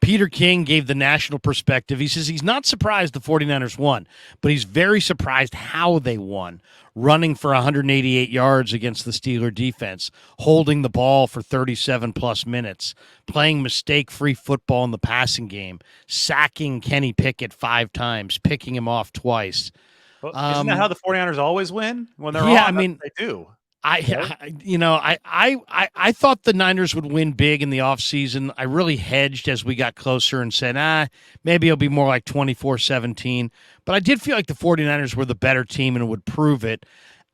Peter King gave the national perspective. He says he's not surprised the 49ers won, but he's very surprised how they won. Running for 188 yards against the Steeler defense, holding the ball for 37 plus minutes, playing mistake-free football in the passing game, sacking Kenny Pickett 5 times, picking him off twice. Well, isn't that how the 49ers always win? When they're Yeah, on, I mean, they do. I thought the Niners would win big in the offseason. I really hedged as we got closer and said, maybe it'll be more like 24-17. But I did feel like the 49ers were the better team and would prove it.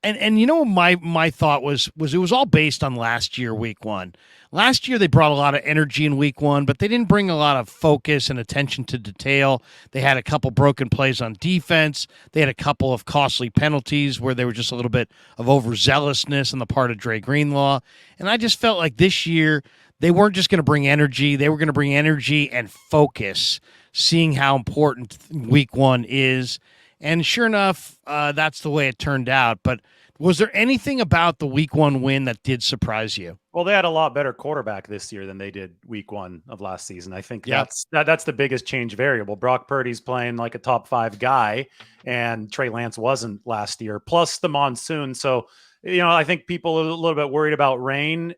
And my thought was it was all based on last year, week 1. Last year they brought a lot of energy in week 1, but they didn't bring a lot of focus and attention to detail. They had a couple broken plays on defense. They had a couple of costly penalties where there was just a little bit of overzealousness on the part of Dre Greenlaw. And I just felt like this year they weren't just going to bring energy. They were going to bring energy and focus, seeing how important week 1 is. And sure enough, that's the way it turned out. But was there anything about the week 1 win that did surprise you? Well, they had a lot better quarterback this year than they did week 1 of last season. I think Yep. that's the biggest change variable. Brock Purdy's playing like a top 5 guy, and Trey Lance wasn't last year, plus the monsoon. So, I think people are a little bit worried about rain.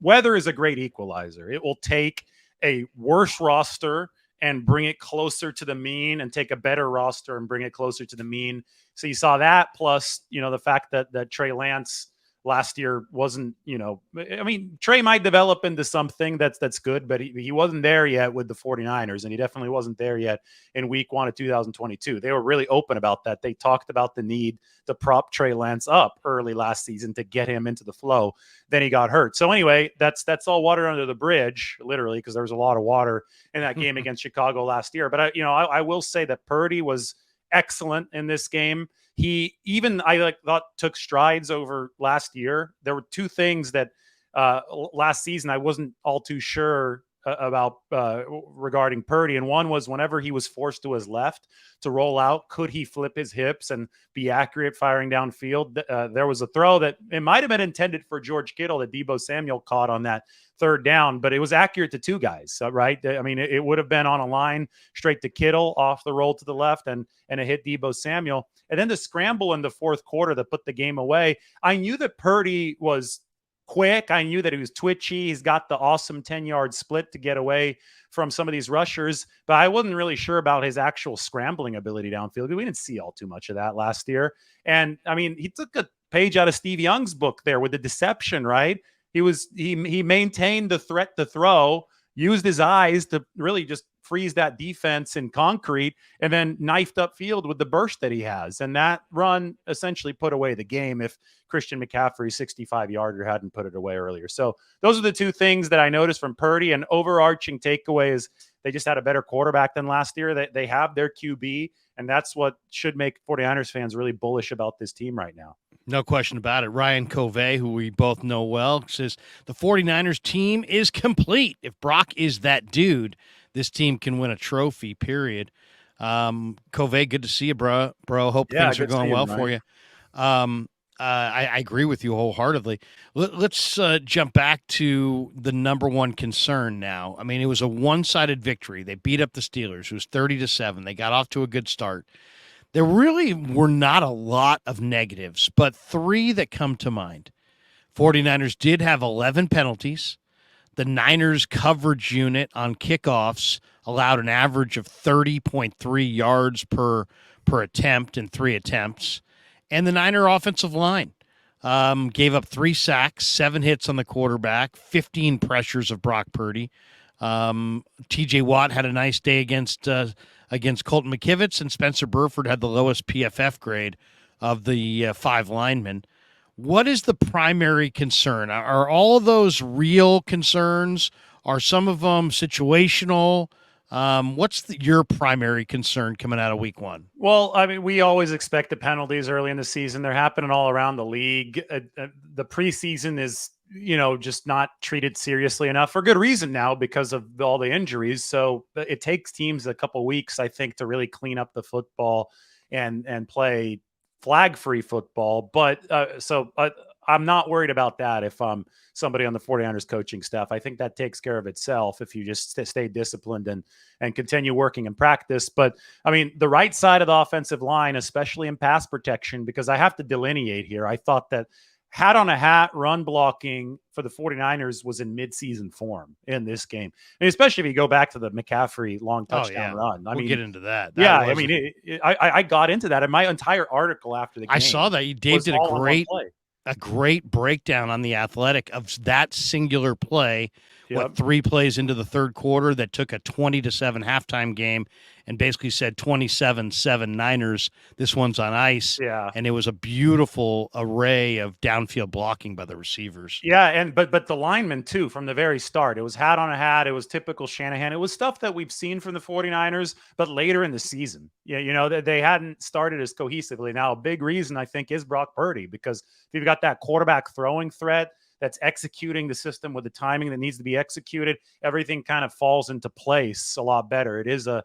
Weather is a great equalizer. It will take a worse roster and bring it closer to the mean, and take a better roster and bring it closer to the mean. So you saw that, plus, the fact that Trey Lance last year wasn't, Trey might develop into something that's good, but he wasn't there yet with the 49ers, and he definitely wasn't there yet in week 1 of 2022. They were really open about that. They talked about the need to prop Trey Lance up early last season to get him into the flow. Then he got hurt. So anyway, that's all water under the bridge, literally, because there was a lot of water in that game against Chicago last year. But I will say that Purdy was excellent in this game. He even, thought, took strides over last year. There were 2 things that last season I wasn't all too sure about regarding Purdy. And one was whenever he was forced to his left to roll out, could he flip his hips and be accurate firing downfield? There was a throw that it might have been intended for George Kittle that Deebo Samuel caught on that 3rd down, but it was accurate to 2 guys, right? I mean, it would have been on a line straight to Kittle off the roll to the left, and it hit Deebo Samuel. And then the scramble in the 4th quarter that put the game away. I knew that Purdy was quick. I knew that he was twitchy. He's got the awesome 10-yard split to get away from some of these rushers, but I wasn't really sure about his actual scrambling ability downfield. We didn't see all too much of that last year. And I mean, he took a page out of Steve Young's book there with the deception, right? He maintained the threat to throw, used his eyes to really just freeze that defense in concrete, and then knifed upfield with the burst that he has. And that run essentially put away the game if Christian McCaffrey's 65-yarder hadn't put it away earlier. So those are the 2 things that I noticed from Purdy. And overarching takeaway is they just had a better quarterback than last year. They have their QB, and that's what should make 49ers fans really bullish about this team right now. No question about it. Ryan Covey, who we both know well, says the 49ers team is complete. If Brock is that dude, this team can win a trophy, period. Covey, good to see you, bro. Hope things are going well for you. I agree with you wholeheartedly. Let's jump back to the number one concern now. I mean, it was a one-sided victory. They beat up the Steelers. It was 30-7. They got off to a good start. There really were not a lot of negatives, but 3 that come to mind. 49ers did have 11 penalties. The Niners coverage unit on kickoffs allowed an average of 30.3 yards per attempt in 3 attempts. And the Niner offensive line gave up 3 sacks, 7 hits on the quarterback, 15 pressures of Brock Purdy. T.J. Watt had a nice day against Colton McKivitz, and Spencer Burford had the lowest PFF grade of the 5 linemen. What is the primary concern? Are all of those real concerns? Are some of them situational? What's your primary concern coming out of week 1? Well, I mean, we always expect the penalties early in the season. They're happening all around the league. The preseason is, just not treated seriously enough for good reason now because of all the injuries. So it takes teams a couple weeks, I think, to really clean up the football and play flag-free football. But I'm not worried about that if I'm somebody on the 49ers coaching staff. I think that takes care of itself if you just stay disciplined and continue working in practice. But I mean, the right side of the offensive line, especially in pass protection, because I have to delineate here. I thought that hat on a hat run blocking for the 49ers was in midseason form in this game. And especially if you go back to the McCaffrey long Oh touchdown yeah, run. I we'll mean, get into that. That yeah, I was mean, I got into that, and my entire article after the I saw game that. Dave was did all on one play. a great breakdown on the Athletic of that singular play. What, Yep. 3 plays into the third quarter that took a 20-7 halftime game and basically said 27-7 Niners. This one's on ice, Yeah. and it was a beautiful array of downfield blocking by the receivers. Yeah, and but the linemen too from the very start. It was hat on a hat. It was typical Shanahan. It was stuff that we've seen from the 49ers, but later in the season. Yeah, they hadn't started as cohesively. Now, a big reason I think is Brock Purdy, because if you've got that quarterback throwing threat that's executing the system with the timing that needs to be executed, everything kind of falls into place a lot better. It is a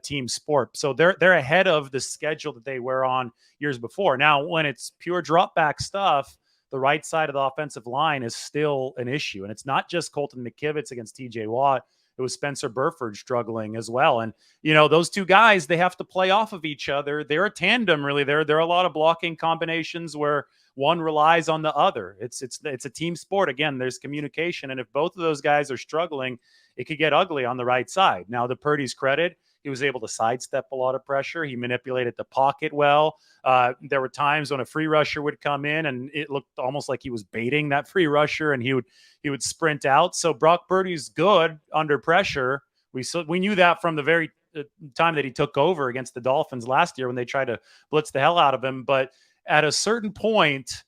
team sport. So they're ahead of the schedule that they were on years before. Now, when it's pure drop back stuff, the right side of the offensive line is still an issue. And it's not just Colton McKivitz against TJ Watt. It was Spencer Burford struggling as well. And, those two guys, they have to play off of each other. They're a tandem, really. There are a lot of blocking combinations where one relies on the other. It's a team sport. Again, there's communication. And if both of those guys are struggling, it could get ugly on the right side. Now, to Purdy's credit, he was able to sidestep a lot of pressure. He manipulated the pocket well. There were times when a free rusher would come in, and it looked almost like he was baiting that free rusher, and he would sprint out. So Brock Purdy's good under pressure. We knew that from the very time that he took over against the Dolphins last year when they tried to blitz the hell out of him. But at a certain point,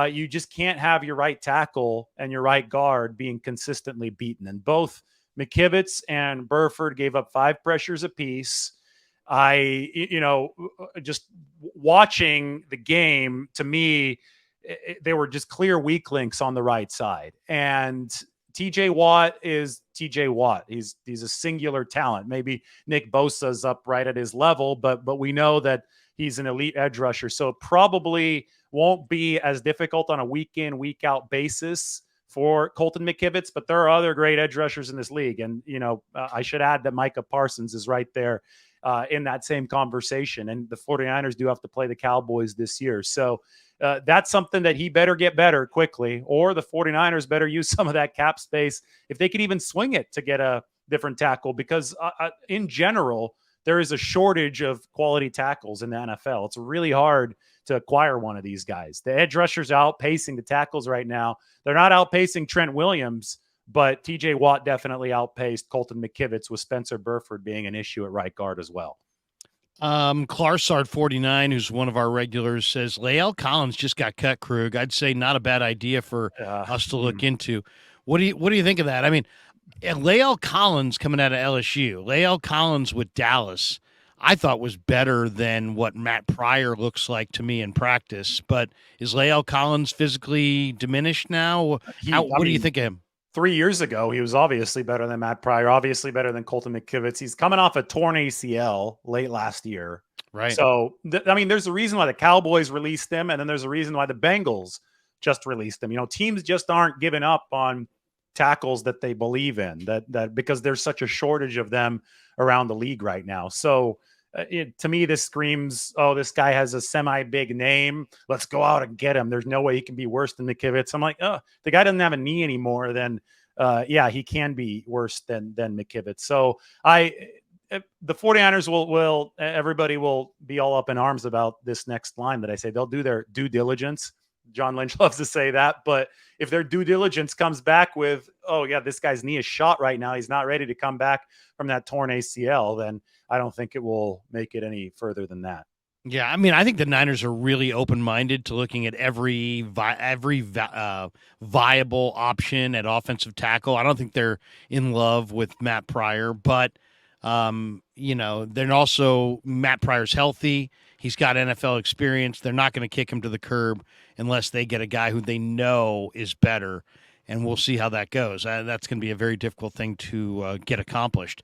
you just can't have your right tackle and your right guard being consistently beaten. And both McKivitz and Burford gave up 5 pressures apiece. Just watching the game, to me, they were just clear weak links on the right side. And TJ Watt is TJ Watt. He's a singular talent. Maybe Nick Bosa's up right at his level, but we know that he's an elite edge rusher. So it probably won't be as difficult on a week in, week out basis for Colton McKivitz, but there are other great edge rushers in this league. And, I should add that Micah Parsons is right there in that same conversation. And the 49ers do have to play the Cowboys this year. So that's something that he better get better quickly, or the 49ers better use some of that cap space if they could even swing it to get a different tackle, because in general, there is a shortage of quality tackles in the NFL. It's really hard to acquire one of these guys. The edge rushers are outpacing the tackles right now. They're not outpacing Trent Williams, but TJ Watt definitely outpaced Colton McKivitz, with Spencer Burford being an issue at right guard as well. Clarsard49, who's one of our regulars, says Lael Collins just got cut, Krug. I'd say not a bad idea for us to look into. What do you think of that? I mean, Lael Collins coming out of LSU, Lael Collins with Dallas, I thought was better than what Matt Pryor looks like to me in practice. But is Lael Collins physically diminished now? What do you think of him? 3 years ago, he was obviously better than Matt Pryor, obviously better than Colton McKivitz. He's coming off a torn ACL late last year. Right. So, there's a reason why the Cowboys released him, and then there's a reason why the Bengals just released him. Teams just aren't giving up on tackles that they believe in, that because there's such a shortage of them around the league right now. So, to me, this screams, oh, this guy has a semi-big name. Let's go out and get him. There's no way he can be worse than McKivitz. I'm like, oh, the guy doesn't have a knee anymore. Then, he can be worse than McKivitz. So the 49ers will everybody will be all up in arms about this next line that I say. They'll do their due diligence. John Lynch loves to say that, but if their due diligence comes back with, oh yeah, this guy's knee is shot right now, he's not ready to come back from that torn ACL, then I don't think it will make it any further than that. Yeah, I mean, I think the Niners are really open-minded to looking at every viable option at offensive tackle. I don't think they're in love with Matt Pryor, but then also Matt Pryor's healthy. He's got NFL experience. They're not going to kick him to the curb unless they get a guy who they know is better, and we'll see how that goes. That's going to be a very difficult thing to get accomplished.